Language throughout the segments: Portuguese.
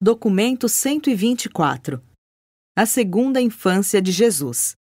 Documento 124. A segunda infância de Jesus.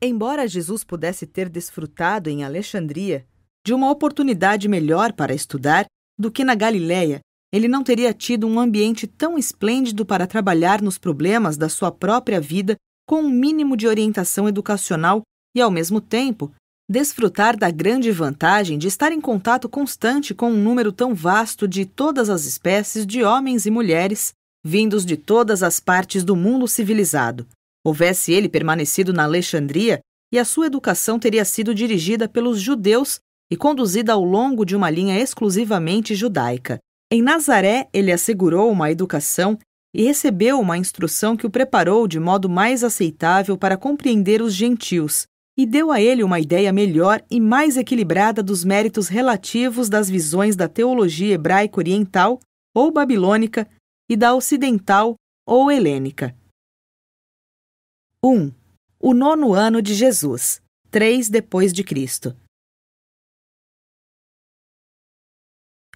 Embora Jesus pudesse ter desfrutado em Alexandria de uma oportunidade melhor para estudar do que na Galiléia, ele não teria tido um ambiente tão esplêndido para trabalhar nos problemas da sua própria vida com um mínimo de orientação educacional e, ao mesmo tempo, desfrutar da grande vantagem de estar em contato constante com um número tão vasto de todas as espécies de homens e mulheres, vindos de todas as partes do mundo civilizado. Houvesse ele permanecido na Alexandria, e a sua educação teria sido dirigida pelos judeus e conduzida ao longo de uma linha exclusivamente judaica. Em Nazaré, ele assegurou uma educação e recebeu uma instrução que o preparou de modo mais aceitável para compreender os gentios, e deu a ele uma ideia melhor e mais equilibrada dos méritos relativos das visões da teologia hebraico-oriental ou babilônica e da ocidental ou helênica. 1. O 9º ano de Jesus, 3 depois de Cristo.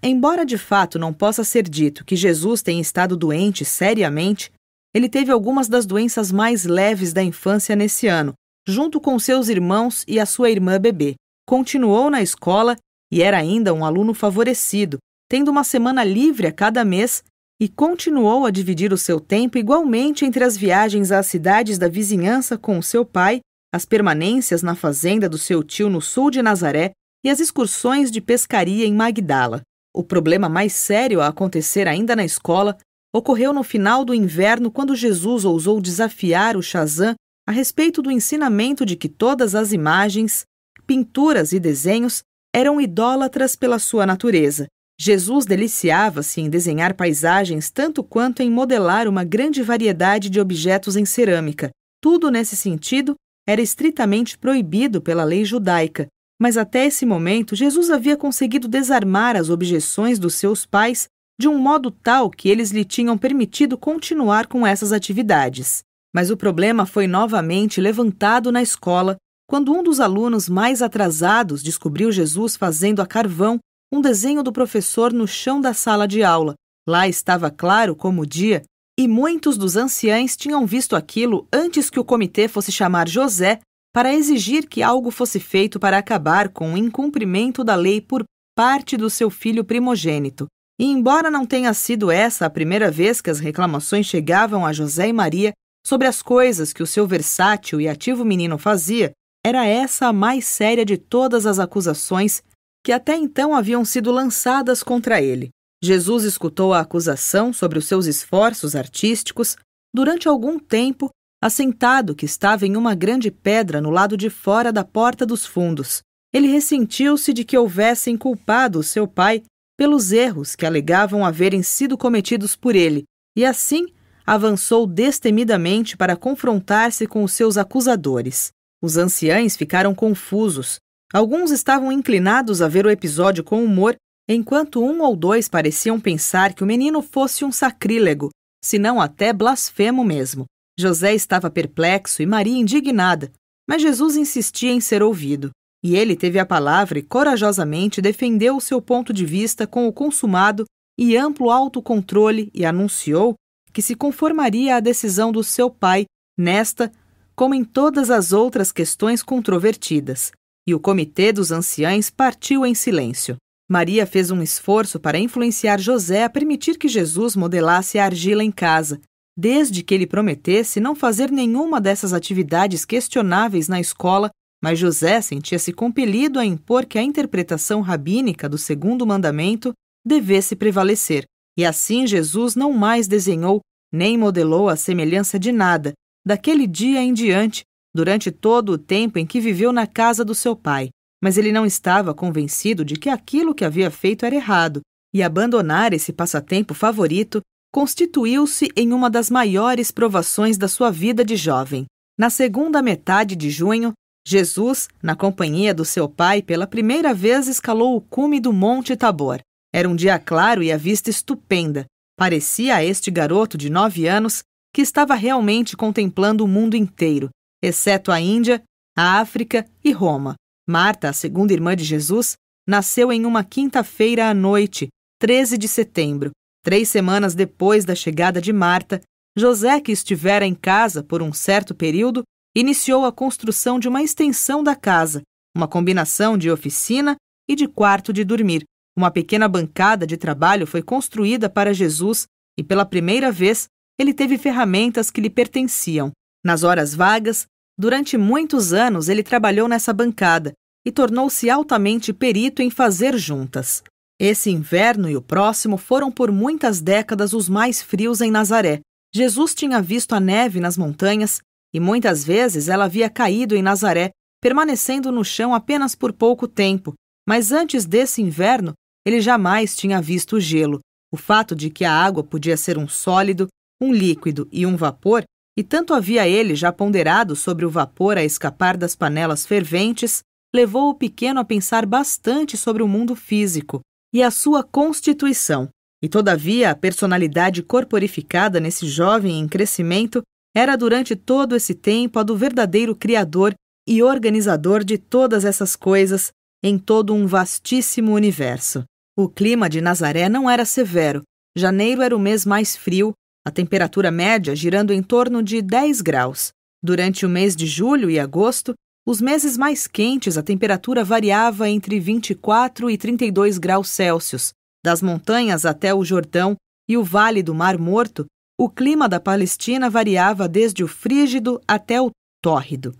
Embora de fato não possa ser dito que Jesus tenha estado doente seriamente, ele teve algumas das doenças mais leves da infância nesse ano, junto com seus irmãos e a sua irmã bebê. Continuou na escola e era ainda um aluno favorecido, tendo uma semana livre a cada mês, e continuou a dividir o seu tempo igualmente entre as viagens às cidades da vizinhança com o seu pai, as permanências na fazenda do seu tio no sul de Nazaré e as excursões de pescaria em Magdala. O problema mais sério a acontecer ainda na escola ocorreu no final do inverno, quando Jesus ousou desafiar o Shazam a respeito do ensinamento de que todas as imagens, pinturas e desenhos eram idólatras pela sua natureza. Jesus deliciava-se em desenhar paisagens tanto quanto em modelar uma grande variedade de objetos em cerâmica. Tudo nesse sentido era estritamente proibido pela lei judaica, mas até esse momento Jesus havia conseguido desarmar as objeções dos seus pais de um modo tal que eles lhe tinham permitido continuar com essas atividades. Mas o problema foi novamente levantado na escola, quando um dos alunos mais atrasados descobriu Jesus fazendo a carvão um desenho do professor no chão da sala de aula. Lá estava claro como o dia, e muitos dos anciães tinham visto aquilo antes que o comitê fosse chamar José para exigir que algo fosse feito para acabar com o incumprimento da lei por parte do seu filho primogênito. E embora não tenha sido essa a primeira vez que as reclamações chegavam a José e Maria sobre as coisas que o seu versátil e ativo menino fazia, era essa a mais séria de todas as acusações que até então haviam sido lançadas contra ele. Jesus escutou a acusação sobre os seus esforços artísticos durante algum tempo, assentado que estava em uma grande pedra no lado de fora da porta dos fundos. Ele ressentiu-se de que houvessem culpado o seu pai pelos erros que alegavam haverem sido cometidos por ele, e assim avançou destemidamente para confrontar-se com os seus acusadores. Os anciães ficaram confusos. Alguns estavam inclinados a ver o episódio com humor, enquanto um ou dois pareciam pensar que o menino fosse um sacrílego, se não até blasfemo mesmo. José estava perplexo e Maria indignada, mas Jesus insistia em ser ouvido. E ele teve a palavra e corajosamente defendeu o seu ponto de vista com o consumado e amplo autocontrole e anunciou que se conformaria à decisão do seu pai nesta, como em todas as outras questões controvertidas. E o comitê dos anciães partiu em silêncio. Maria fez um esforço para influenciar José a permitir que Jesus modelasse a argila em casa, desde que ele prometesse não fazer nenhuma dessas atividades questionáveis na escola, mas José sentia-se compelido a impor que a interpretação rabínica do segundo mandamento devesse prevalecer. E assim Jesus não mais desenhou nem modelou a semelhança de nada, daquele dia em diante, durante todo o tempo em que viveu na casa do seu pai. Mas ele não estava convencido de que aquilo que havia feito era errado, e abandonar esse passatempo favorito constituiu-se em uma das maiores provações da sua vida de jovem. Na segunda metade de junho, Jesus, na companhia do seu pai, pela primeira vez escalou o cume do Monte Tabor. Era um dia claro e a vista estupenda. Parecia a este garoto de 9 anos que estava realmente contemplando o mundo inteiro, exceto a Índia, a África e Roma. Marta, a segunda irmã de Jesus, nasceu em uma quinta-feira à noite, 13 de setembro. 3 semanas depois da chegada de Marta, José, que estivera em casa por um certo período, iniciou a construção de uma extensão da casa, uma combinação de oficina e de quarto de dormir. Uma pequena bancada de trabalho foi construída para Jesus e, pela primeira vez, ele teve ferramentas que lhe pertenciam. Nas horas vagas, durante muitos anos ele trabalhou nessa bancada e tornou-se altamente perito em fazer juntas. Esse inverno e o próximo foram por muitas décadas os mais frios em Nazaré. Jesus tinha visto a neve nas montanhas e muitas vezes ela havia caído em Nazaré, permanecendo no chão apenas por pouco tempo, mas antes desse inverno ele jamais tinha visto o gelo. O fato de que a água podia ser um sólido, um líquido e um vapor, e tanto havia ele já ponderado sobre o vapor a escapar das panelas ferventes, levou o pequeno a pensar bastante sobre o mundo físico e a sua constituição. E todavia a personalidade corporificada nesse jovem em crescimento era durante todo esse tempo a do verdadeiro Criador e organizador de todas essas coisas em todo um vastíssimo universo. O clima de Nazaré não era severo. Janeiro era o mês mais frio, a temperatura média girando em torno de 10 graus. Durante o mês de julho e agosto, os meses mais quentes, a temperatura variava entre 24 e 32 graus Celsius. Das montanhas até o Jordão e o Vale do Mar Morto, o clima da Palestina variava desde o frígido até o tórrido.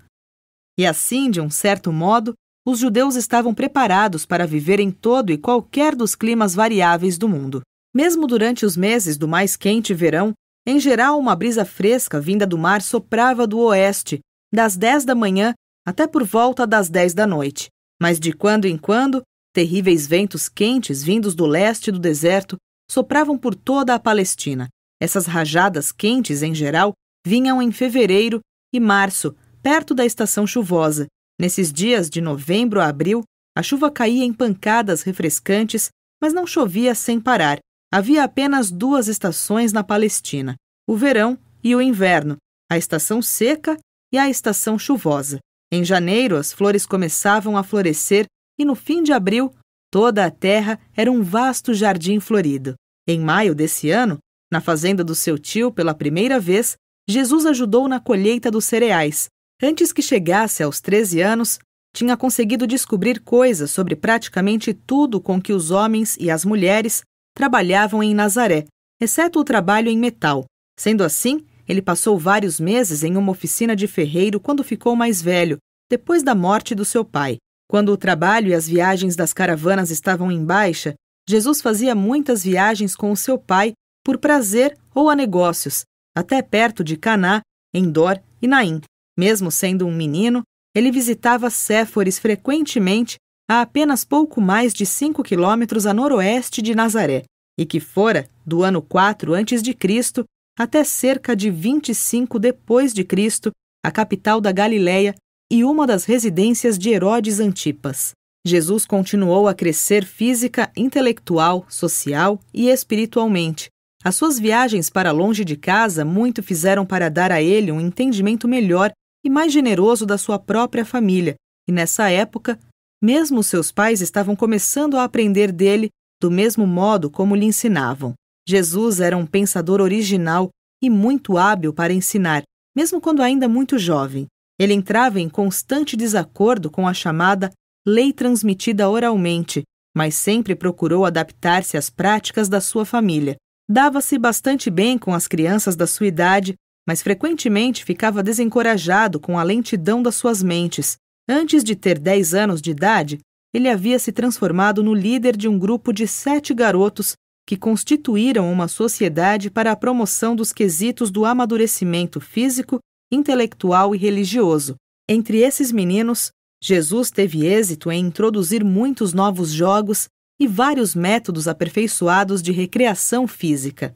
E assim, de um certo modo, os judeus estavam preparados para viver em todo e qualquer dos climas variáveis do mundo. Mesmo durante os meses do mais quente verão, em geral uma brisa fresca vinda do mar soprava do oeste, das 10 da manhã até por volta das 10 da noite. Mas de quando em quando, terríveis ventos quentes vindos do leste do deserto sopravam por toda a Palestina. Essas rajadas quentes, em geral, vinham em fevereiro e março, perto da estação chuvosa. Nesses dias de novembro a abril, a chuva caía em pancadas refrescantes, mas não chovia sem parar. Havia apenas 2 estações na Palestina, o verão e o inverno, a estação seca e a estação chuvosa. Em janeiro, as flores começavam a florescer e no fim de abril, toda a terra era um vasto jardim florido. Em maio desse ano, na fazenda do seu tio, pela primeira vez, Jesus ajudou na colheita dos cereais. Antes que chegasse aos 13 anos, tinha conseguido descobrir coisas sobre praticamente tudo com que os homens e as mulheres trabalhavam em Nazaré, exceto o trabalho em metal. Sendo assim, ele passou vários meses em uma oficina de ferreiro quando ficou mais velho, depois da morte do seu pai. Quando o trabalho e as viagens das caravanas estavam em baixa, Jesus fazia muitas viagens com o seu pai por prazer ou a negócios, até perto de Caná, Endor e Naim. Mesmo sendo um menino, ele visitava Séforis frequentemente, a apenas pouco mais de 5 quilômetros a noroeste de Nazaré, e que fora, do ano 4 a.C. até cerca de 25 depois de Cristo, a capital da Galileia e uma das residências de Herodes Antipas. Jesus continuou a crescer física, intelectual, social e espiritualmente. As suas viagens para longe de casa muito fizeram para dar a ele um entendimento melhor e mais generoso da sua própria família, e nessa época, mesmo seus pais estavam começando a aprender dele do mesmo modo como lhe ensinavam. Jesus era um pensador original e muito hábil para ensinar, mesmo quando ainda muito jovem. Ele entrava em constante desacordo com a chamada lei transmitida oralmente, mas sempre procurou adaptar-se às práticas da sua família. Dava-se bastante bem com as crianças da sua idade, mas frequentemente ficava desencorajado com a lentidão das suas mentes. Antes de ter 10 anos de idade, ele havia se transformado no líder de um grupo de 7 garotos que constituíram uma sociedade para a promoção dos quesitos do amadurecimento físico, intelectual e religioso. Entre esses meninos, Jesus teve êxito em introduzir muitos novos jogos e vários métodos aperfeiçoados de recreação física.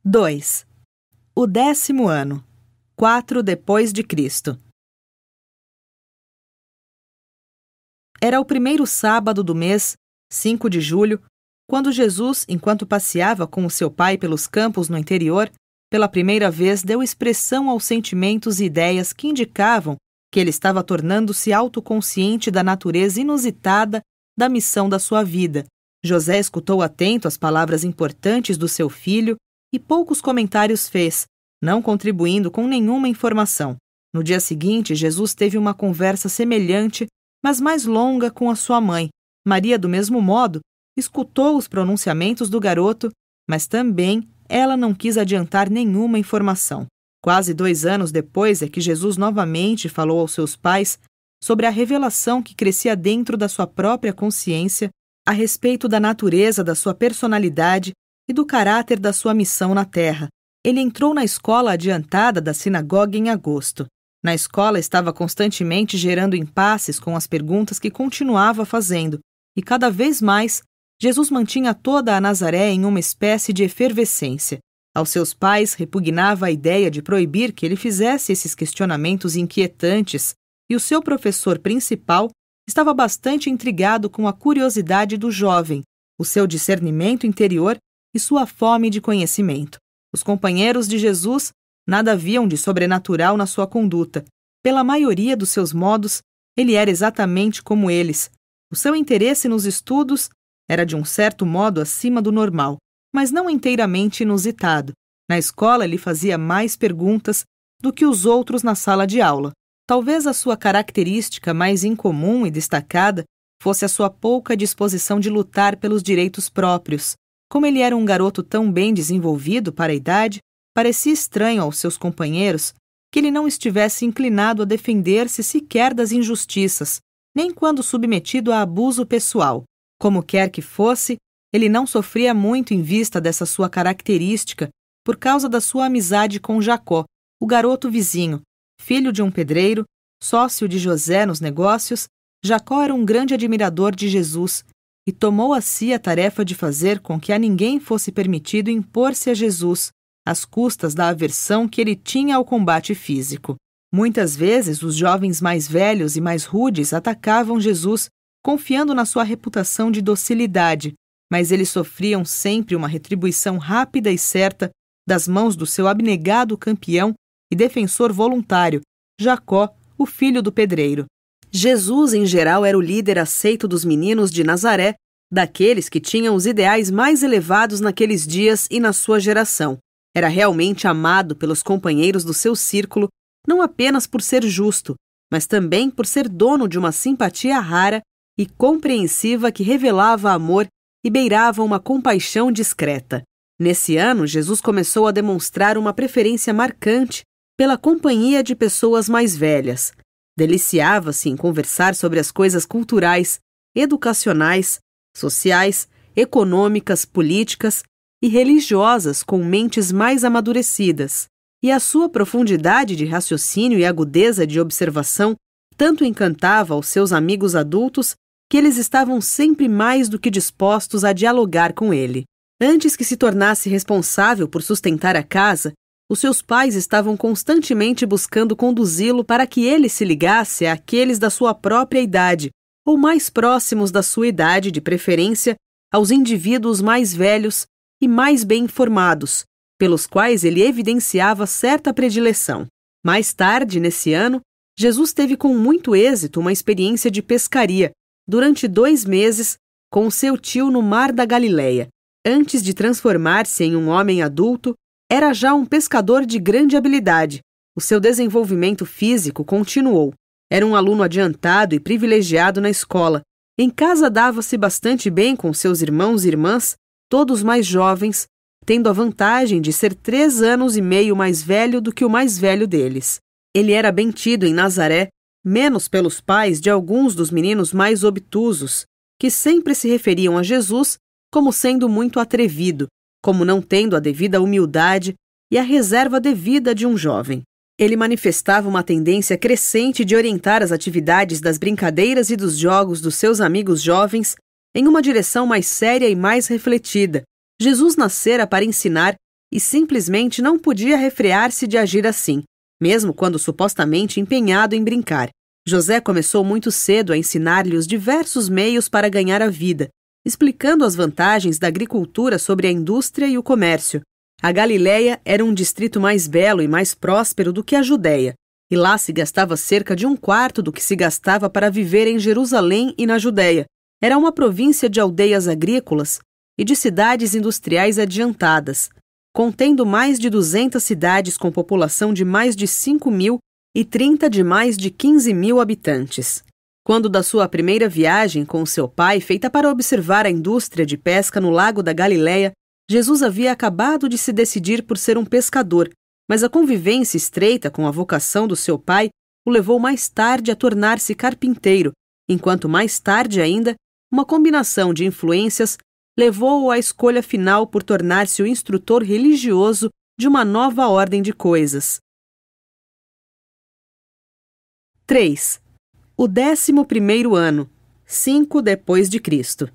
2. O 10º ano, 4 depois de Cristo. Era o primeiro sábado do mês, 5 de julho, quando Jesus, enquanto passeava com o seu pai pelos campos no interior, pela primeira vez deu expressão aos sentimentos e ideias que indicavam que ele estava tornando-se autoconsciente da natureza inusitada da missão da sua vida, José escutou atento as palavras importantes do seu filho e poucos comentários fez, não contribuindo com nenhuma informação. No dia seguinte, Jesus teve uma conversa semelhante, mas mais longa, com a sua mãe. Maria, do mesmo modo, escutou os pronunciamentos do garoto, mas também ela não quis adiantar nenhuma informação. Quase 2 anos depois é que Jesus novamente falou aos seus pais sobre a revelação que crescia dentro da sua própria consciência a respeito da natureza da sua personalidade e do caráter da sua missão na Terra. Ele entrou na escola adiantada da sinagoga em agosto. Na escola estava constantemente gerando impasses com as perguntas que continuava fazendo, e cada vez mais Jesus mantinha toda a Nazaré em uma espécie de efervescência. Aos seus pais repugnava a ideia de proibir que ele fizesse esses questionamentos inquietantes, e o seu professor principal estava bastante intrigado com a curiosidade do jovem, o seu discernimento interior e sua fome de conhecimento. Os companheiros de Jesus nada viam de sobrenatural na sua conduta. Pela maioria dos seus modos, ele era exatamente como eles. O seu interesse nos estudos era de um certo modo acima do normal, mas não inteiramente inusitado. Na escola, ele fazia mais perguntas do que os outros na sala de aula. Talvez a sua característica mais incomum e destacada fosse a sua pouca disposição de lutar pelos direitos próprios. Como ele era um garoto tão bem desenvolvido para a idade, parecia estranho aos seus companheiros que ele não estivesse inclinado a defender-se sequer das injustiças, nem quando submetido a abuso pessoal. Como quer que fosse, ele não sofria muito em vista dessa sua característica por causa da sua amizade com Jacó, o garoto vizinho. Filho de um pedreiro, sócio de José nos negócios, Jacó era um grande admirador de Jesus e tomou a si a tarefa de fazer com que a ninguém fosse permitido impor-se a Jesus, às custas da aversão que ele tinha ao combate físico. Muitas vezes, os jovens mais velhos e mais rudes atacavam Jesus, confiando na sua reputação de docilidade, mas eles sofriam sempre uma retribuição rápida e certa das mãos do seu abnegado campeão e defensor voluntário, Jacó, o filho do pedreiro. Jesus, em geral, era o líder aceito dos meninos de Nazaré, daqueles que tinham os ideais mais elevados naqueles dias e na sua geração. Era realmente amado pelos companheiros do seu círculo, não apenas por ser justo, mas também por ser dono de uma simpatia rara e compreensiva que revelava amor e beirava uma compaixão discreta. Nesse ano, Jesus começou a demonstrar uma preferência marcante pela companhia de pessoas mais velhas. Deliciava-se em conversar sobre as coisas culturais, educacionais, sociais, econômicas, políticas e religiosas com mentes mais amadurecidas. E a sua profundidade de raciocínio e agudeza de observação tanto encantava aos seus amigos adultos que eles estavam sempre mais do que dispostos a dialogar com ele. Antes que se tornasse responsável por sustentar a casa, os seus pais estavam constantemente buscando conduzi-lo para que ele se ligasse àqueles da sua própria idade, ou mais próximos da sua idade, de preferência, aos indivíduos mais velhos e mais bem informados, pelos quais ele evidenciava certa predileção. Mais tarde, nesse ano, Jesus teve com muito êxito uma experiência de pescaria, durante 2 meses, com seu tio no Mar da Galileia. Antes de transformar-se em um homem adulto, era já um pescador de grande habilidade. O seu desenvolvimento físico continuou. Era um aluno adiantado e privilegiado na escola. Em casa dava-se bastante bem com seus irmãos e irmãs, todos mais jovens, tendo a vantagem de ser 3 anos e meio mais velho do que o mais velho deles. Ele era bem tido em Nazaré, menos pelos pais de alguns dos meninos mais obtusos, que sempre se referiam a Jesus como sendo muito atrevido, como não tendo a devida humildade e a reserva devida de um jovem. Ele manifestava uma tendência crescente de orientar as atividades das brincadeiras e dos jogos dos seus amigos jovens em uma direção mais séria e mais refletida. Jesus nascera para ensinar e simplesmente não podia refrear-se de agir assim, mesmo quando supostamente empenhado em brincar. José começou muito cedo a ensinar-lhe os diversos meios para ganhar a vida, explicando as vantagens da agricultura sobre a indústria e o comércio. A Galileia era um distrito mais belo e mais próspero do que a Judéia, e lá se gastava cerca de 1/4 do que se gastava para viver em Jerusalém e na Judéia. Era uma província de aldeias agrícolas e de cidades industriais adiantadas, contendo mais de 200 cidades com população de mais de 5.000 e 30 de mais de 15.000 habitantes. Quando da sua primeira viagem com seu pai, feita para observar a indústria de pesca no lago da Galileia, Jesus havia acabado de se decidir por ser um pescador, mas a convivência estreita com a vocação do seu pai o levou mais tarde a tornar-se carpinteiro, enquanto mais tarde ainda, uma combinação de influências levou-o à escolha final por tornar-se o instrutor religioso de uma nova ordem de coisas. 3. O 11º ano, 5 depois de Cristo.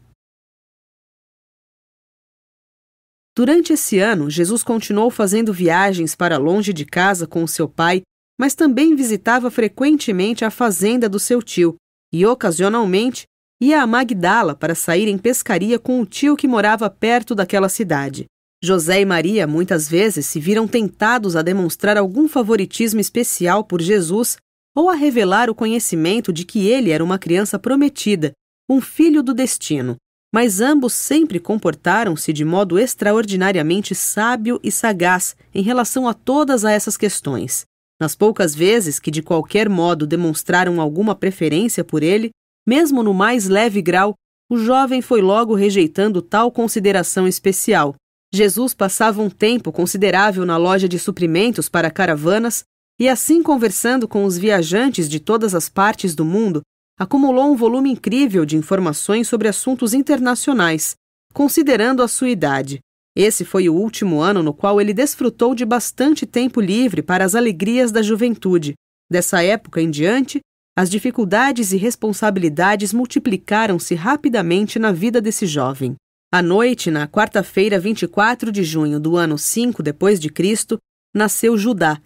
Durante esse ano, Jesus continuou fazendo viagens para longe de casa com o seu pai, mas também visitava frequentemente a fazenda do seu tio e, ocasionalmente, ia a Magdala para sair em pescaria com o tio que morava perto daquela cidade. José e Maria muitas vezes se viram tentados a demonstrar algum favoritismo especial por Jesus ou a revelar o conhecimento de que ele era uma criança prometida, um filho do destino, mas ambos sempre comportaram-se de modo extraordinariamente sábio e sagaz em relação a todas essas questões. Nas poucas vezes que de qualquer modo demonstraram alguma preferência por ele, mesmo no mais leve grau, o jovem foi logo rejeitando tal consideração especial. Jesus passava um tempo considerável na loja de suprimentos para caravanas e, assim conversando com os viajantes de todas as partes do mundo, acumulou um volume incrível de informações sobre assuntos internacionais, considerando a sua idade. Esse foi o último ano no qual ele desfrutou de bastante tempo livre para as alegrias da juventude. Dessa época em diante, as dificuldades e responsabilidades multiplicaram-se rapidamente na vida desse jovem. À noite, na quarta-feira, 24 de junho do ano 5 depois de Cristo, nasceu Judá.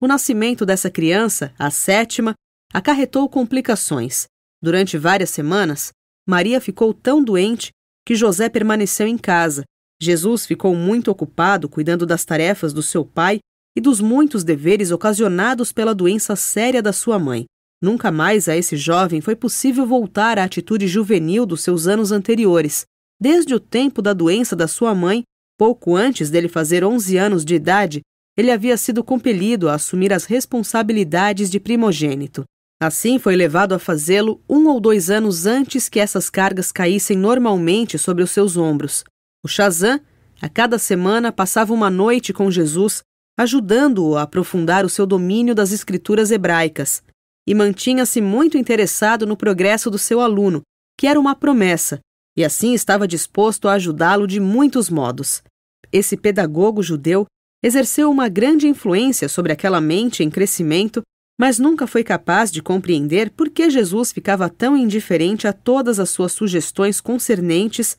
O nascimento dessa criança, a 7ª, acarretou complicações. Durante várias semanas, Maria ficou tão doente que José permaneceu em casa. Jesus ficou muito ocupado cuidando das tarefas do seu pai e dos muitos deveres ocasionados pela doença séria da sua mãe. Nunca mais a esse jovem foi possível voltar à atitude juvenil dos seus anos anteriores. Desde o tempo da doença da sua mãe, pouco antes dele fazer 11 anos de idade, ele havia sido compelido a assumir as responsabilidades de primogênito. Assim, foi levado a fazê-lo 1 ou 2 anos antes que essas cargas caíssem normalmente sobre os seus ombros. O Shazam, a cada semana, passava uma noite com Jesus, ajudando-o a aprofundar o seu domínio das escrituras hebraicas, e mantinha-se muito interessado no progresso do seu aluno, que era uma promessa, e assim estava disposto a ajudá-lo de muitos modos. Esse pedagogo judeu exerceu uma grande influência sobre aquela mente em crescimento, mas nunca foi capaz de compreender por que Jesus ficava tão indiferente a todas as suas sugestões concernentes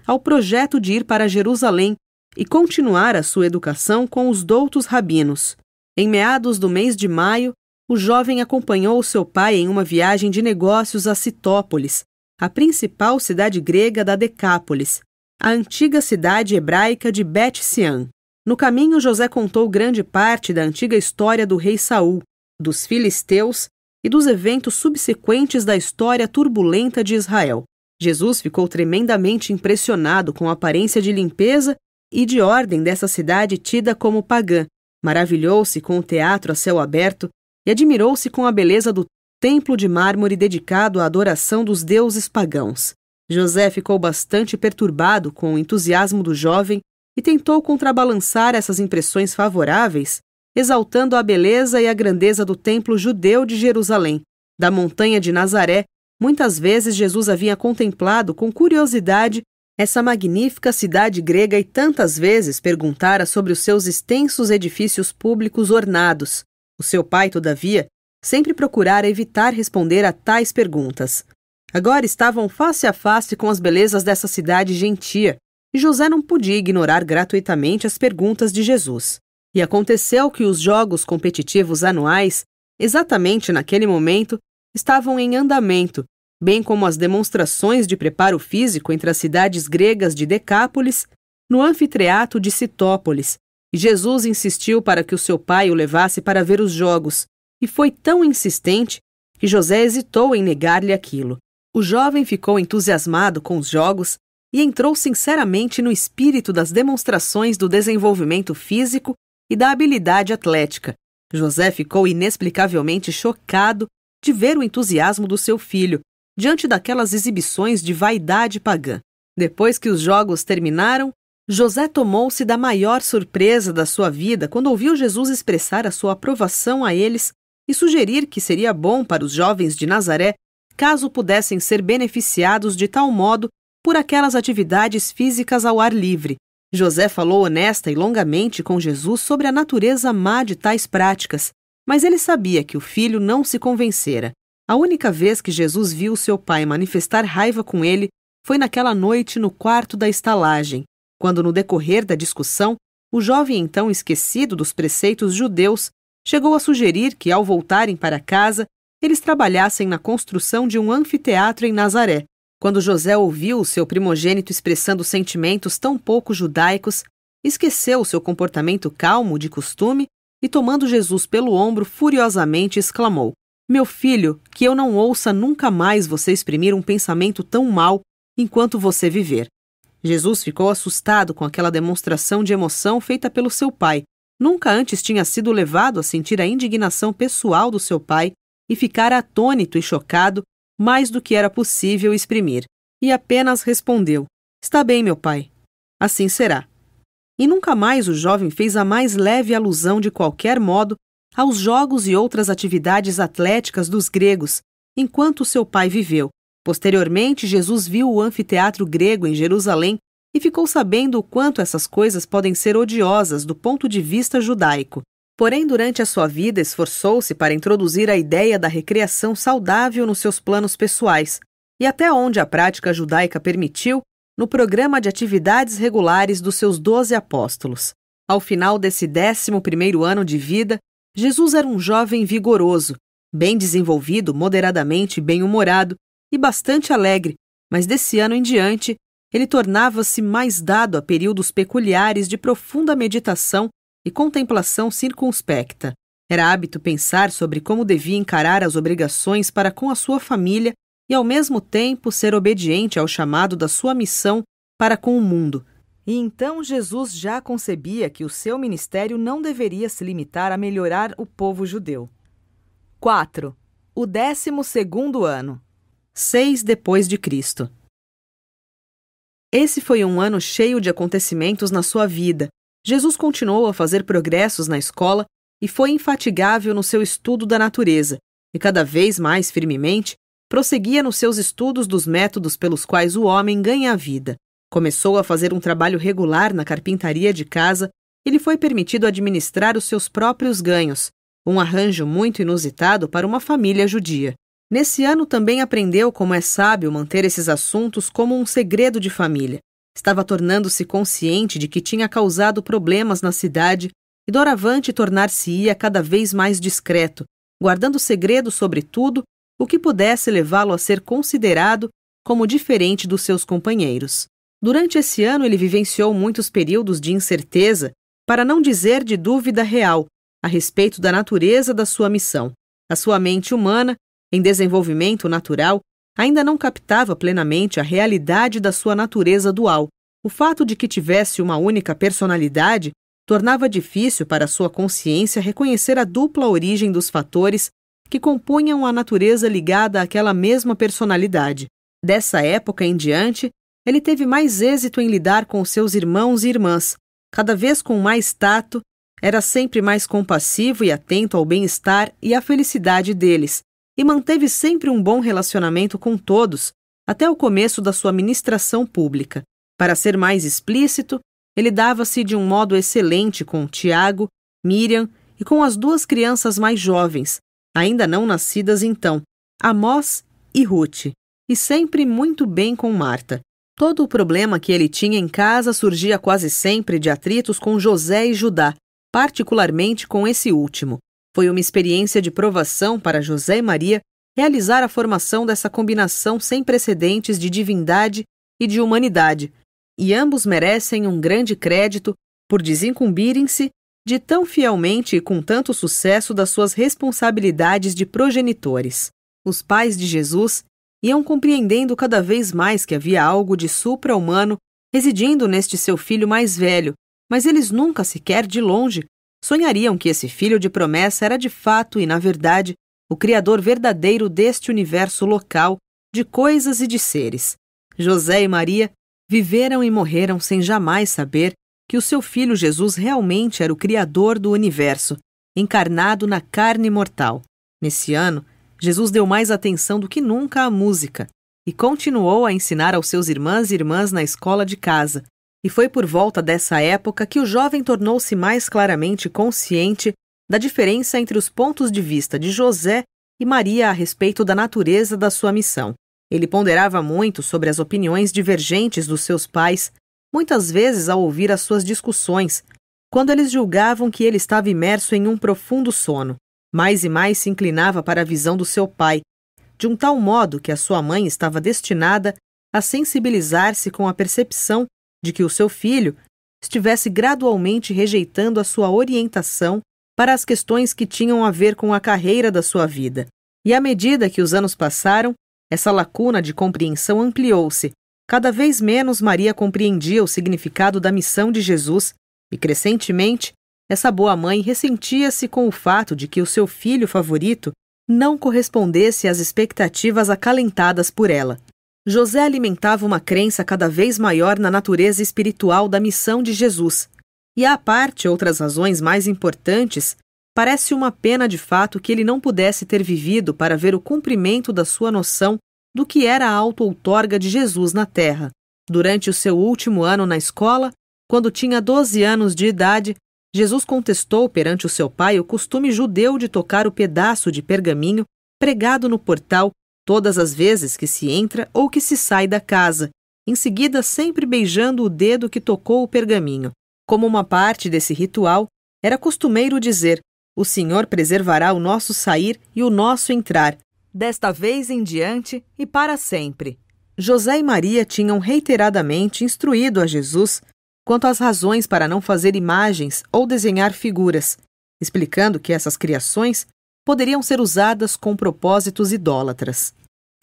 ao projeto de ir para Jerusalém e continuar a sua educação com os doutos rabinos. Em meados do mês de maio, o jovem acompanhou seu pai em uma viagem de negócios a Citópolis, a principal cidade grega da Decápolis, a antiga cidade hebraica de Bet-Sean. No caminho, José contou grande parte da antiga história do rei Saul, dos filisteus e dos eventos subsequentes da história turbulenta de Israel. Jesus ficou tremendamente impressionado com a aparência de limpeza e de ordem dessa cidade tida como pagã, maravilhou-se com o teatro a céu aberto e admirou-se com a beleza do templo de mármore dedicado à adoração dos deuses pagãos. José ficou bastante perturbado com o entusiasmo do jovem e tentou contrabalançar essas impressões favoráveis, exaltando a beleza e a grandeza do templo judeu de Jerusalém. Da montanha de Nazaré, muitas vezes Jesus havia contemplado com curiosidade essa magnífica cidade grega e tantas vezes perguntara sobre os seus extensos edifícios públicos ornados. O seu pai, todavia, sempre procurara evitar responder a tais perguntas. Agora estavam face a face com as belezas dessa cidade gentia, e José não podia ignorar gratuitamente as perguntas de Jesus. E aconteceu que os jogos competitivos anuais, exatamente naquele momento, estavam em andamento, bem como as demonstrações de preparo físico entre as cidades gregas de Decápolis, no anfiteatro de Citópolis, e Jesus insistiu para que o seu pai o levasse para ver os jogos, e foi tão insistente que José hesitou em negar-lhe aquilo. O jovem ficou entusiasmado com os jogos e entrou sinceramente no espírito das demonstrações do desenvolvimento físico e da habilidade atlética. José ficou inexplicavelmente chocado de ver o entusiasmo do seu filho diante daquelas exibições de vaidade pagã. Depois que os jogos terminaram, José tomou-se da maior surpresa da sua vida quando ouviu Jesus expressar a sua aprovação a eles e sugerir que seria bom para os jovens de Nazaré caso pudessem ser beneficiados de tal modo por aquelas atividades físicas ao ar livre. José falou honesta e longamente com Jesus sobre a natureza má de tais práticas, mas ele sabia que o filho não se convencera. A única vez que Jesus viu seu pai manifestar raiva com ele foi naquela noite no quarto da estalagem, quando, no decorrer da discussão, o jovem então esquecido dos preceitos judeus chegou a sugerir que, ao voltarem para casa, eles trabalhassem na construção de um anfiteatro em Nazaré. Quando José ouviu o seu primogênito expressando sentimentos tão pouco judaicos, esqueceu o seu comportamento calmo de costume e, tomando Jesus pelo ombro, furiosamente exclamou: "Meu filho, que eu não ouça nunca mais você exprimir um pensamento tão mau enquanto você viver." Jesus ficou assustado com aquela demonstração de emoção feita pelo seu pai. Nunca antes tinha sido levado a sentir a indignação pessoal do seu pai e ficara atônito e chocado mais do que era possível exprimir, e apenas respondeu: "Está bem, meu pai. Assim será." E nunca mais o jovem fez a mais leve alusão de qualquer modo aos jogos e outras atividades atléticas dos gregos, enquanto seu pai viveu. Posteriormente, Jesus viu o anfiteatro grego em Jerusalém e ficou sabendo o quanto essas coisas podem ser odiosas do ponto de vista judaico. Porém, durante a sua vida, esforçou-se para introduzir a ideia da recreação saudável nos seus planos pessoais, e até onde a prática judaica permitiu, no programa de atividades regulares dos seus 12 apóstolos. Ao final desse 11º ano de vida, Jesus era um jovem vigoroso, bem desenvolvido, moderadamente bem-humorado e bastante alegre, mas desse ano em diante, ele tornava-se mais dado a períodos peculiares de profunda meditação e contemplação circunspecta. Era hábito pensar sobre como devia encarar as obrigações para com a sua família e, ao mesmo tempo, ser obediente ao chamado da sua missão para com o mundo. E então Jesus já concebia que o seu ministério não deveria se limitar a melhorar o povo judeu. 4. O 12º ano. 6 depois de Cristo. Esse foi um ano cheio de acontecimentos na sua vida. Jesus continuou a fazer progressos na escola e foi infatigável no seu estudo da natureza, e cada vez mais firmemente prosseguia nos seus estudos dos métodos pelos quais o homem ganha a vida. Começou a fazer um trabalho regular na carpintaria de casa e lhe foi permitido administrar os seus próprios ganhos, um arranjo muito inusitado para uma família judia. Nesse ano também aprendeu como é sábio manter esses assuntos como um segredo de família. Estava tornando-se consciente de que tinha causado problemas na cidade e doravante tornar-se-ia cada vez mais discreto, guardando segredo sobre tudo o que pudesse levá-lo a ser considerado como diferente dos seus companheiros. Durante esse ano ele vivenciou muitos períodos de incerteza, para não dizer de dúvida real, a respeito da natureza da sua missão. A sua mente humana, em desenvolvimento natural, ainda não captava plenamente a realidade da sua natureza dual. O fato de que tivesse uma única personalidade tornava difícil para sua consciência reconhecer a dupla origem dos fatores que compunham a natureza ligada àquela mesma personalidade. Dessa época em diante, ele teve mais êxito em lidar com seus irmãos e irmãs, cada vez com mais tato, era sempre mais compassivo e atento ao bem-estar e à felicidade deles, e manteve sempre um bom relacionamento com todos, até o começo da sua ministração pública. Para ser mais explícito, ele dava-se de um modo excelente com Tiago, Miriam e com as 2 crianças mais jovens, ainda não nascidas então, Amós e Ruth, e sempre muito bem com Marta. Todo o problema que ele tinha em casa surgia quase sempre de atritos com José e Judá, particularmente com esse último. Foi uma experiência de provação para José e Maria realizar a formação dessa combinação sem precedentes de divindade e de humanidade, e ambos merecem um grande crédito por desincumbirem-se de tão fielmente e com tanto sucesso das suas responsabilidades de progenitores. Os pais de Jesus iam compreendendo cada vez mais que havia algo de supra-humano residindo neste seu filho mais velho, mas eles nunca, sequer de longe, sonhariam que esse filho de promessa era de fato e, na verdade, o Criador verdadeiro deste universo local de coisas e de seres. José e Maria viveram e morreram sem jamais saber que o seu filho Jesus realmente era o Criador do universo, encarnado na carne mortal. Nesse ano, Jesus deu mais atenção do que nunca à música e continuou a ensinar aos seus irmãos e irmãs na escola de casa. E foi por volta dessa época que o jovem tornou-se mais claramente consciente da diferença entre os pontos de vista de José e Maria a respeito da natureza da sua missão. Ele ponderava muito sobre as opiniões divergentes dos seus pais, muitas vezes ao ouvir as suas discussões, quando eles julgavam que ele estava imerso em um profundo sono. Mais e mais se inclinava para a visão do seu pai, de um tal modo que a sua mãe estava destinada a sensibilizar-se com a percepção de que o seu filho estivesse gradualmente rejeitando a sua orientação para as questões que tinham a ver com a carreira da sua vida. E à medida que os anos passaram, essa lacuna de compreensão ampliou-se. Cada vez menos Maria compreendia o significado da missão de Jesus e, crescentemente, essa boa mãe ressentia-se com o fato de que o seu filho favorito não correspondesse às expectativas acalentadas por ela. José alimentava uma crença cada vez maior na natureza espiritual da missão de Jesus. E à parte outras razões mais importantes, parece uma pena de fato que ele não pudesse ter vivido para ver o cumprimento da sua noção do que era a auto-outorga de Jesus na terra. Durante o seu último ano na escola, quando tinha 12 anos de idade, Jesus contestou perante o seu pai o costume judeu de tocar o pedaço de pergaminho pregado no portal todas as vezes que se entra ou que se sai da casa, em seguida sempre beijando o dedo que tocou o pergaminho. Como uma parte desse ritual, era costumeiro dizer: "O Senhor preservará o nosso sair e o nosso entrar, desta vez em diante e para sempre." José e Maria tinham reiteradamente instruído a Jesus quanto às razões para não fazer imagens ou desenhar figuras, explicando que essas criações poderiam ser usadas com propósitos idólatras.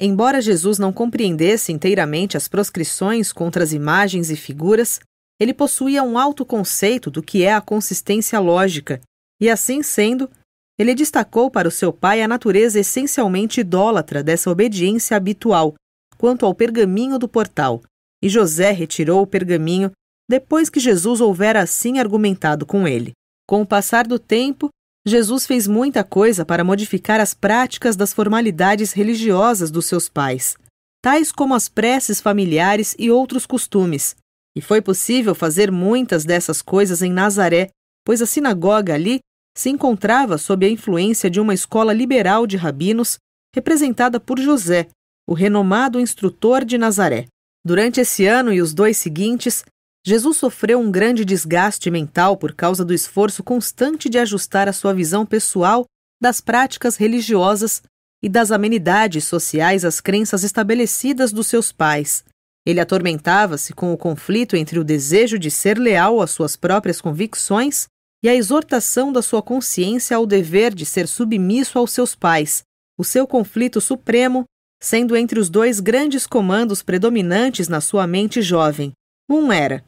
Embora Jesus não compreendesse inteiramente as proscrições contra as imagens e figuras, ele possuía um alto conceito do que é a consistência lógica, e assim sendo, ele destacou para o seu pai a natureza essencialmente idólatra dessa obediência habitual quanto ao pergaminho do portal, e José retirou o pergaminho depois que Jesus houvera assim argumentado com ele. Com o passar do tempo, Jesus fez muita coisa para modificar as práticas das formalidades religiosas dos seus pais, tais como as preces familiares e outros costumes, e foi possível fazer muitas dessas coisas em Nazaré, pois a sinagoga ali se encontrava sob a influência de uma escola liberal de rabinos representada por José, o renomado instrutor de Nazaré. Durante esse ano e os 2 seguintes, Jesus sofreu um grande desgaste mental por causa do esforço constante de ajustar a sua visão pessoal das práticas religiosas e das amenidades sociais às crenças estabelecidas dos seus pais. Ele atormentava-se com o conflito entre o desejo de ser leal às suas próprias convicções e a exortação da sua consciência ao dever de ser submisso aos seus pais, o seu conflito supremo sendo entre os 2 grandes comandos predominantes na sua mente jovem. Um era: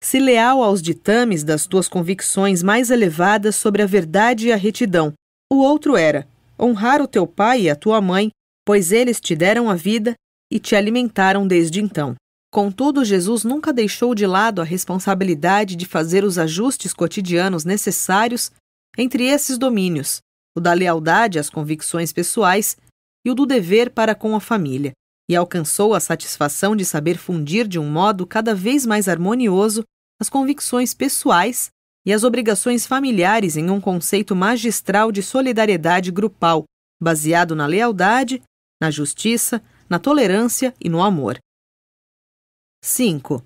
se leal aos ditames das tuas convicções mais elevadas sobre a verdade e a retidão. O outro era: honrar o teu pai e a tua mãe, pois eles te deram a vida e te alimentaram desde então. Contudo, Jesus nunca deixou de lado a responsabilidade de fazer os ajustes cotidianos necessários entre esses domínios, o da lealdade às convicções pessoais e o do dever para com a família, e alcançou a satisfação de saber fundir de um modo cada vez mais harmonioso as convicções pessoais e as obrigações familiares em um conceito magistral de solidariedade grupal, baseado na lealdade, na justiça, na tolerância e no amor. 5.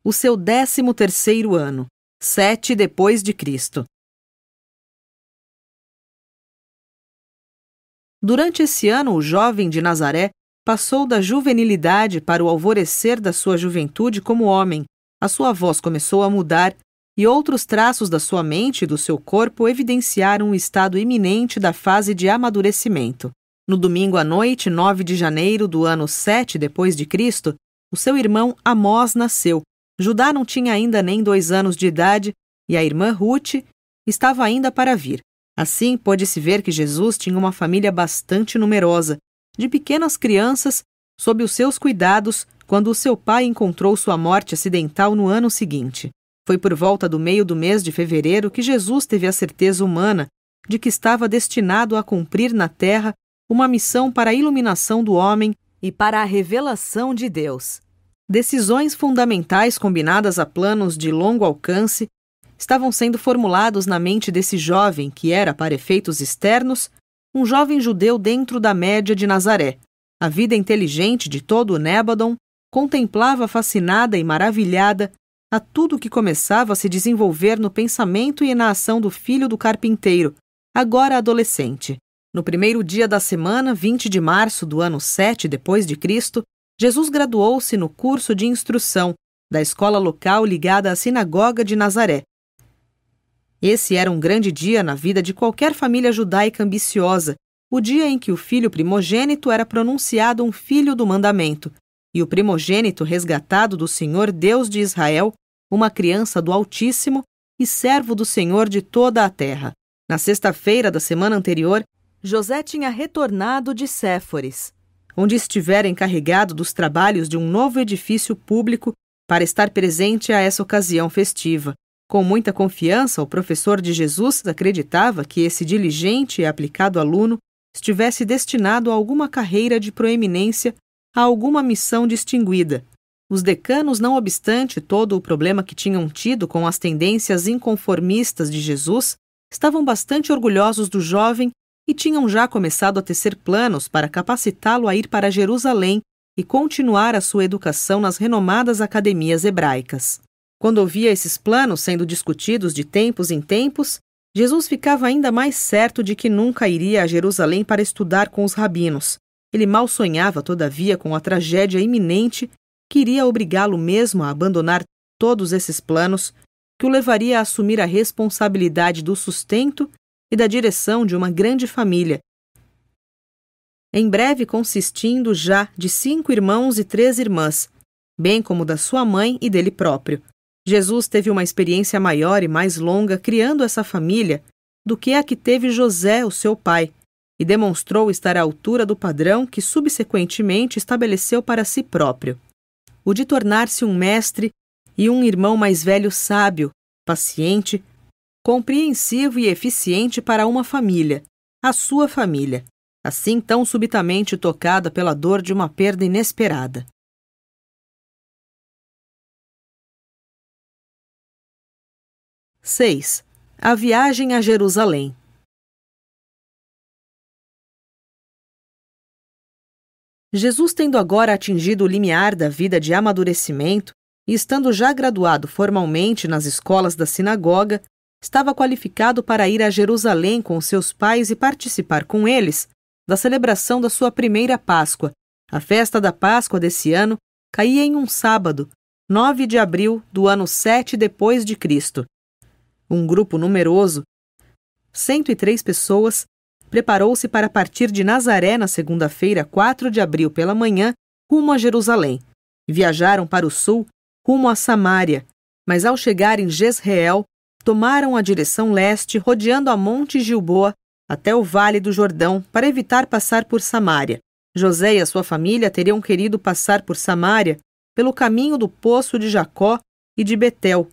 O seu 13º ano, 7 depois de Cristo. Durante esse ano, o jovem de Nazaré passou da juvenilidade para o alvorecer da sua juventude como homem. A sua voz começou a mudar e outros traços da sua mente e do seu corpo evidenciaram o estado iminente da fase de amadurecimento. No domingo à noite, 9 de janeiro do ano 7 depois de Cristo, o seu irmão Amós nasceu. Judá não tinha ainda nem 2 anos de idade e a irmã Ruth estava ainda para vir. Assim, pôde-se ver que Jesus tinha uma família bastante numerosa, de pequenas crianças, sob os seus cuidados, quando o seu pai encontrou sua morte acidental no ano seguinte. Foi por volta do meio do mês de fevereiro que Jesus teve a certeza humana de que estava destinado a cumprir na terra uma missão para a iluminação do homem e para a revelação de Deus. Decisões fundamentais combinadas a planos de longo alcance estavam sendo formulados na mente desse jovem que era, para efeitos externos, um jovem judeu dentro da média de Nazaré. A vida inteligente de todo o Nébadon contemplava fascinada e maravilhada a tudo que começava a se desenvolver no pensamento e na ação do filho do carpinteiro, agora adolescente. No primeiro dia da semana, 20 de março do ano 7 depois de Cristo, Jesus graduou-se no curso de instrução da escola local ligada à sinagoga de Nazaré. Esse era um grande dia na vida de qualquer família judaica ambiciosa, o dia em que o filho primogênito era pronunciado um filho do mandamento, e o primogênito resgatado do Senhor Deus de Israel, uma criança do Altíssimo e servo do Senhor de toda a terra. Na sexta-feira da semana anterior, José tinha retornado de Séforis, onde estivera encarregado dos trabalhos de um novo edifício público para estar presente a essa ocasião festiva. Com muita confiança, o professor de Jesus acreditava que esse diligente e aplicado aluno estivesse destinado a alguma carreira de proeminência, a alguma missão distinguida. Os decanos, não obstante todo o problema que tinham tido com as tendências inconformistas de Jesus, estavam bastante orgulhosos do jovem e tinham já começado a tecer planos para capacitá-lo a ir para Jerusalém e continuar a sua educação nas renomadas academias hebraicas. Quando ouvia esses planos sendo discutidos de tempos em tempos, Jesus ficava ainda mais certo de que nunca iria a Jerusalém para estudar com os rabinos. Ele mal sonhava, todavia, com a tragédia iminente que iria obrigá-lo mesmo a abandonar todos esses planos, que o levaria a assumir a responsabilidade do sustento e da direção de uma grande família, em breve consistindo já de 5 irmãos e 3 irmãs, bem como da sua mãe e dele próprio. Jesus teve uma experiência maior e mais longa criando essa família do que a que teve José, o seu pai, e demonstrou estar à altura do padrão que subsequentemente estabeleceu para si próprio, o de tornar-se um mestre e um irmão mais velho sábio, paciente, compreensivo e eficiente para uma família, a sua família, assim tão subitamente tocada pela dor de uma perda inesperada. (6) A viagem a Jerusalém. Jesus, tendo agora atingido o limiar da vida de amadurecimento e estando já graduado formalmente nas escolas da sinagoga, estava qualificado para ir a Jerusalém com seus pais e participar com eles da celebração da sua primeira Páscoa. A festa da Páscoa desse ano caía em um sábado, 9 de abril do ano 7 depois de Cristo. Um grupo numeroso, 103 pessoas, preparou-se para partir de Nazaré na segunda-feira, 4 de abril pela manhã, rumo a Jerusalém. Viajaram para o sul, rumo a Samaria, mas ao chegar em Jezreel, tomaram a direção leste, rodeando a Monte Gilboa até o Vale do Jordão, para evitar passar por Samaria. José e a sua família teriam querido passar por Samaria pelo caminho do Poço de Jacó e de Betel,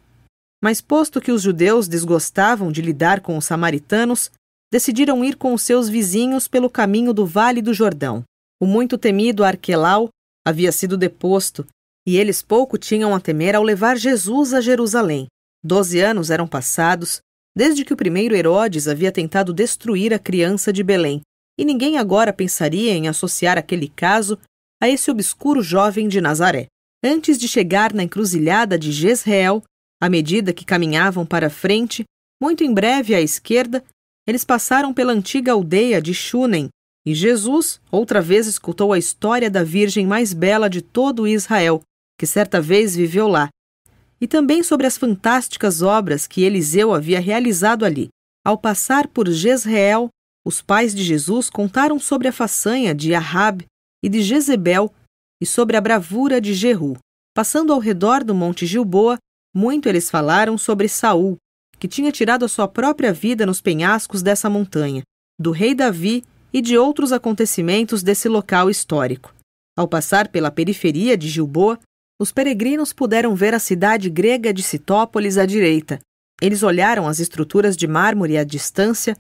mas posto que os judeus desgostavam de lidar com os samaritanos, decidiram ir com os seus vizinhos pelo caminho do Vale do Jordão. O muito temido Arquelau havia sido deposto, e eles pouco tinham a temer ao levar Jesus a Jerusalém. 12 anos eram passados, desde que o primeiro Herodes havia tentado destruir a criança de Belém, e ninguém agora pensaria em associar aquele caso a esse obscuro jovem de Nazaré. Antes de chegar na encruzilhada de Jezreel, à medida que caminhavam para frente, muito em breve à esquerda, eles passaram pela antiga aldeia de Shunem, e Jesus outra vez escutou a história da virgem mais bela de todo Israel, que certa vez viveu lá, e também sobre as fantásticas obras que Eliseu havia realizado ali. Ao passar por Jezreel, os pais de Jesus contaram sobre a façanha de Ahabe e de Jezebel e sobre a bravura de Jeú. Passando ao redor do monte Gilboa, muito eles falaram sobre Saul, que tinha tirado a sua própria vida nos penhascos dessa montanha, do rei Davi e de outros acontecimentos desse local histórico. Ao passar pela periferia de Gilboa, os peregrinos puderam ver a cidade grega de Citópolis à direita. Eles olharam as estruturas de mármore à distância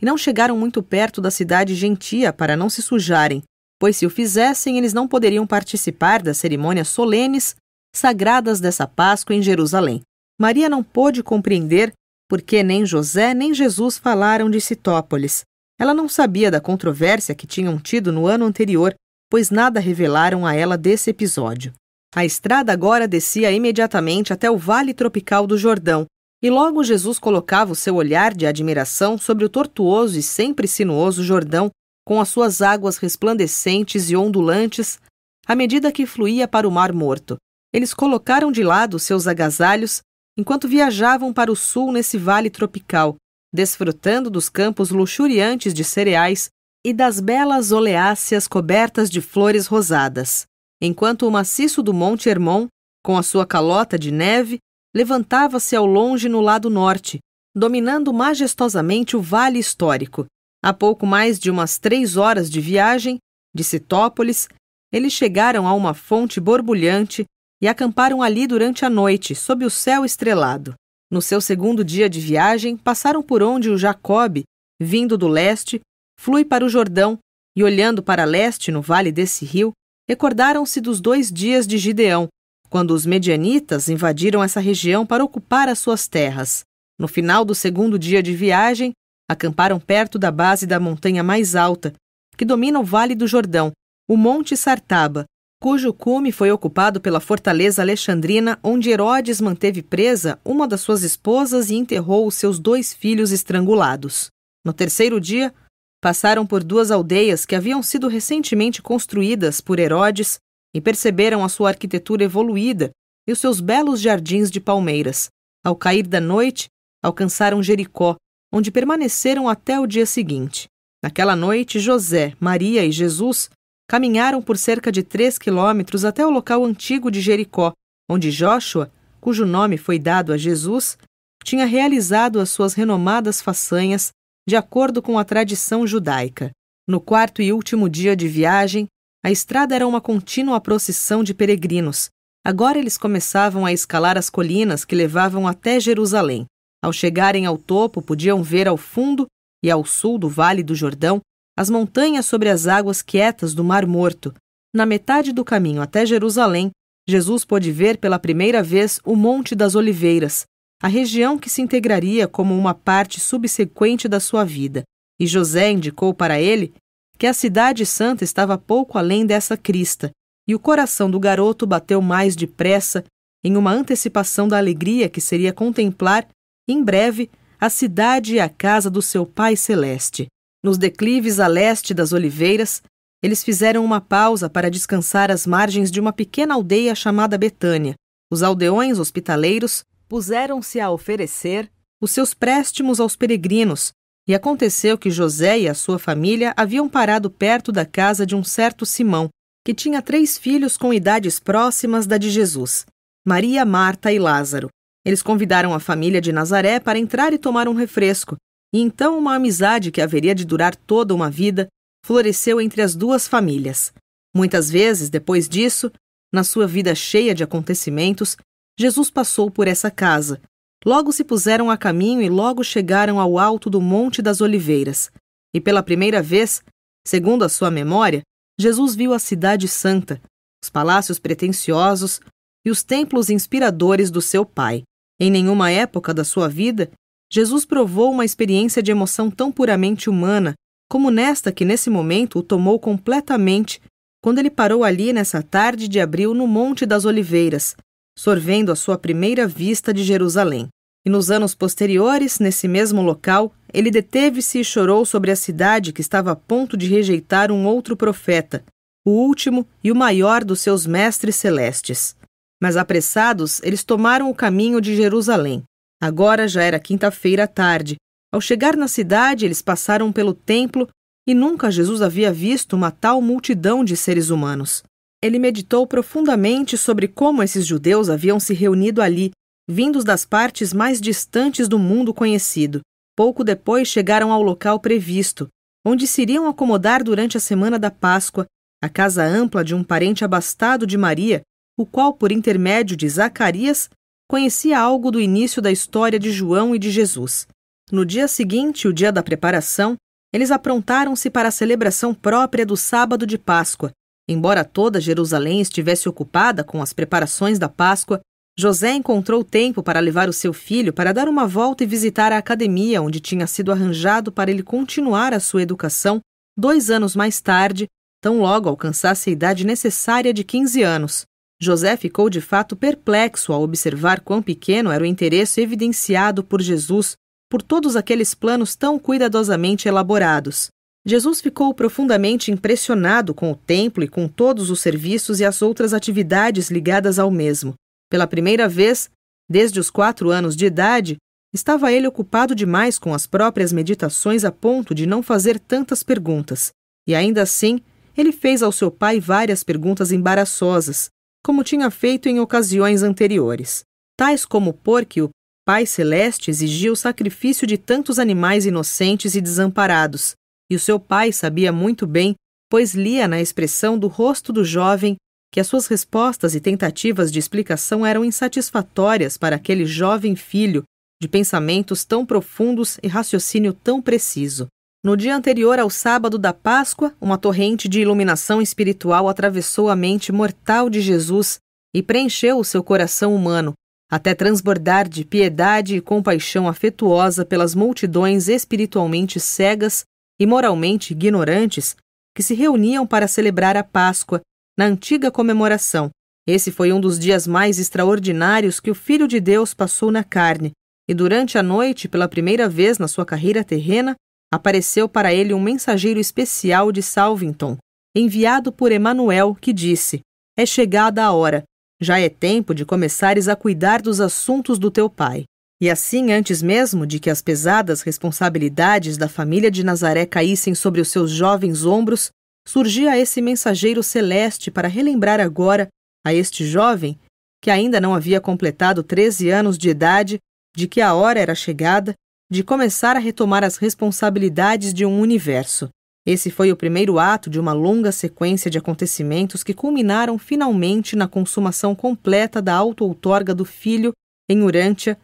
e não chegaram muito perto da cidade gentia para não se sujarem, pois se o fizessem, eles não poderiam participar das cerimônias solenes sagradas dessa Páscoa em Jerusalém. Maria não pôde compreender porque nem José nem Jesus falaram de Citópolis. Ela não sabia da controvérsia que tinham tido no ano anterior, pois nada revelaram a ela desse episódio. A estrada agora descia imediatamente até o Vale Tropical do Jordão, e logo Jesus colocava o seu olhar de admiração sobre o tortuoso e sempre sinuoso Jordão, com as suas águas resplandecentes e ondulantes, à medida que fluía para o Mar Morto. Eles colocaram de lado seus agasalhos enquanto viajavam para o sul nesse vale tropical, desfrutando dos campos luxuriantes de cereais e das belas oleáceas cobertas de flores rosadas, enquanto o maciço do Monte Hermon, com a sua calota de neve, levantava-se ao longe no lado norte, dominando majestosamente o vale histórico. A pouco mais de umas 3 horas de viagem, de Citópolis, eles chegaram a uma fonte borbulhante e acamparam ali durante a noite, sob o céu estrelado. No seu segundo dia de viagem, passaram por onde o Jacobe, vindo do leste, flui para o Jordão, e olhando para leste no vale desse rio, recordaram-se dos 2 dias de Gideão, quando os medianitas invadiram essa região para ocupar as suas terras. No final do segundo dia de viagem, acamparam perto da base da montanha mais alta, que domina o Vale do Jordão, o Monte Sartaba, cujo cume foi ocupado pela fortaleza alexandrina, onde Herodes manteve presa uma das suas esposas e enterrou os seus 2 filhos estrangulados. No terceiro dia, passaram por 2 aldeias que haviam sido recentemente construídas por Herodes e perceberam a sua arquitetura evoluída e os seus belos jardins de palmeiras. Ao cair da noite, alcançaram Jericó, onde permaneceram até o dia seguinte. Naquela noite, José, Maria e Jesus caminharam por cerca de 3 quilômetros até o local antigo de Jericó, onde Jóshua, cujo nome foi dado a Jesus, tinha realizado as suas renomadas façanhas de acordo com a tradição judaica. No 4º e último dia de viagem, a estrada era uma contínua procissão de peregrinos. Agora eles começavam a escalar as colinas que levavam até Jerusalém. Ao chegarem ao topo, podiam ver ao fundo e ao sul do Vale do Jordão as montanhas sobre as águas quietas do Mar Morto. Na metade do caminho até Jerusalém, Jesus pôde ver pela primeira vez o Monte das Oliveiras, a região que se integraria como uma parte subsequente da sua vida. E José indicou para ele que a cidade santa estava pouco além dessa crista, e o coração do garoto bateu mais depressa em uma antecipação da alegria que seria contemplar, em breve, a cidade e a casa do seu Pai Celeste. Nos declives a leste das oliveiras, eles fizeram uma pausa para descansar às margens de uma pequena aldeia chamada Betânia. Os aldeões hospitaleiros puseram-se a oferecer os seus préstimos aos peregrinos, e aconteceu que José e a sua família haviam parado perto da casa de um certo Simão, que tinha 3 filhos com idades próximas da de Jesus, Maria, Marta e Lázaro. Eles convidaram a família de Nazaré para entrar e tomar um refresco, e então uma amizade que haveria de durar toda uma vida floresceu entre as 2 famílias. Muitas vezes, depois disso, na sua vida cheia de acontecimentos, Jesus passou por essa casa. Logo se puseram a caminho e logo chegaram ao alto do Monte das Oliveiras. E pela primeira vez, segundo a sua memória, Jesus viu a cidade santa, os palácios pretensiosos e os templos inspiradores do seu Pai. Em nenhuma época da sua vida, Jesus provou uma experiência de emoção tão puramente humana como nesta que nesse momento o tomou completamente quando ele parou ali nessa tarde de abril no Monte das Oliveiras, sorvendo a sua primeira vista de Jerusalém. E nos anos posteriores, nesse mesmo local, ele deteve-se e chorou sobre a cidade que estava a ponto de rejeitar um outro profeta, o último e o maior dos seus mestres celestes. Mas apressados, eles tomaram o caminho de Jerusalém. Agora já era quinta-feira à tarde, Ao chegar na cidade, eles passaram pelo templo e nunca Jesus havia visto uma tal multidão de seres humanos. Ele meditou profundamente sobre como esses judeus haviam se reunido ali, vindos das partes mais distantes do mundo conhecido. Pouco depois chegaram ao local previsto, onde se iriam acomodar durante a semana da Páscoa, a casa ampla de um parente abastado de Maria, o qual, por intermédio de Zacarias, conhecia algo do início da história de João e de Jesus. No dia seguinte, o dia da preparação, eles aprontaram-se para a celebração própria do sábado de Páscoa. Embora toda Jerusalém estivesse ocupada com as preparações da Páscoa, José encontrou tempo para levar o seu filho para dar uma volta e visitar a academia onde tinha sido arranjado para ele continuar a sua educação 2 anos mais tarde, tão logo alcançasse a idade necessária de 15 anos. José ficou de fato perplexo ao observar quão pequeno era o interesse evidenciado por Jesus por todos aqueles planos tão cuidadosamente elaborados. Jesus ficou profundamente impressionado com o templo e com todos os serviços e as outras atividades ligadas ao mesmo. Pela primeira vez, desde os 4 anos de idade, estava ele ocupado demais com as próprias meditações a ponto de não fazer tantas perguntas. E ainda assim, ele fez ao seu pai várias perguntas embaraçosas, como tinha feito em ocasiões anteriores, tais como por que o Pai Celeste exigia o sacrifício de tantos animais inocentes e desamparados, e o seu pai sabia muito bem, pois lia na expressão do rosto do jovem que as suas respostas e tentativas de explicação eram insatisfatórias para aquele jovem filho de pensamentos tão profundos e raciocínio tão preciso. No dia anterior ao sábado da Páscoa, uma torrente de iluminação espiritual atravessou a mente mortal de Jesus e preencheu o seu coração humano, até transbordar de piedade e compaixão afetuosa pelas multidões espiritualmente cegas e moralmente ignorantes que se reuniam para celebrar a Páscoa na antiga comemoração. Esse foi um dos dias mais extraordinários que o Filho de Deus passou na carne, e durante a noite, pela primeira vez na sua carreira terrena, apareceu para ele um mensageiro especial de Salvington, enviado por Emanuel, que disse: "É chegada a hora. Já é tempo de começares a cuidar dos assuntos do teu pai." E assim, antes mesmo de que as pesadas responsabilidades da família de Nazaré caíssem sobre os seus jovens ombros, surgia esse mensageiro celeste para relembrar agora a este jovem, que ainda não havia completado 13 anos de idade, de que a hora era chegada de começar a retomar as responsabilidades de um universo. Esse foi o primeiro ato de uma longa sequência de acontecimentos que culminaram finalmente na consumação completa da auto-outorga do Filho em Urântia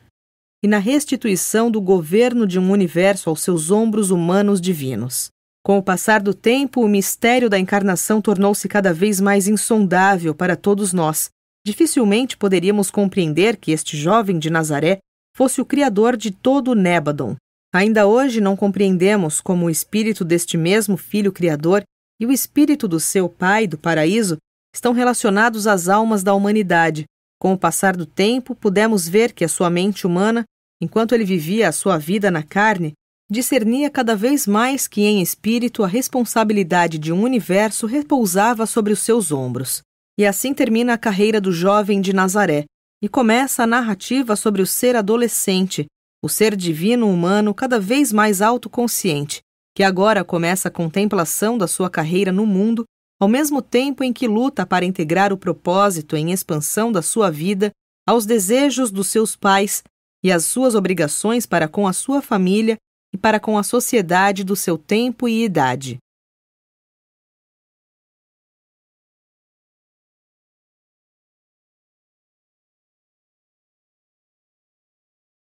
e na restituição do governo de um universo aos seus ombros humanos divinos. Com o passar do tempo, o mistério da encarnação tornou-se cada vez mais insondável para todos nós. Dificilmente poderíamos compreender que este jovem de Nazaré fosse o criador de todo o Nébadon. Ainda hoje não compreendemos como o espírito deste mesmo Filho Criador e o espírito do seu Pai do paraíso estão relacionados às almas da humanidade. Com o passar do tempo, pudemos ver que a sua mente humana, enquanto ele vivia a sua vida na carne, discernia cada vez mais que em espírito a responsabilidade de um universo repousava sobre os seus ombros. E assim termina a carreira do jovem de Nazaré, e começa a narrativa sobre o ser adolescente, o ser divino humano cada vez mais autoconsciente, que agora começa a contemplação da sua carreira no mundo, ao mesmo tempo em que luta para integrar o propósito em expansão da sua vida aos desejos dos seus pais e às suas obrigações para com a sua família e para com a sociedade do seu tempo e idade.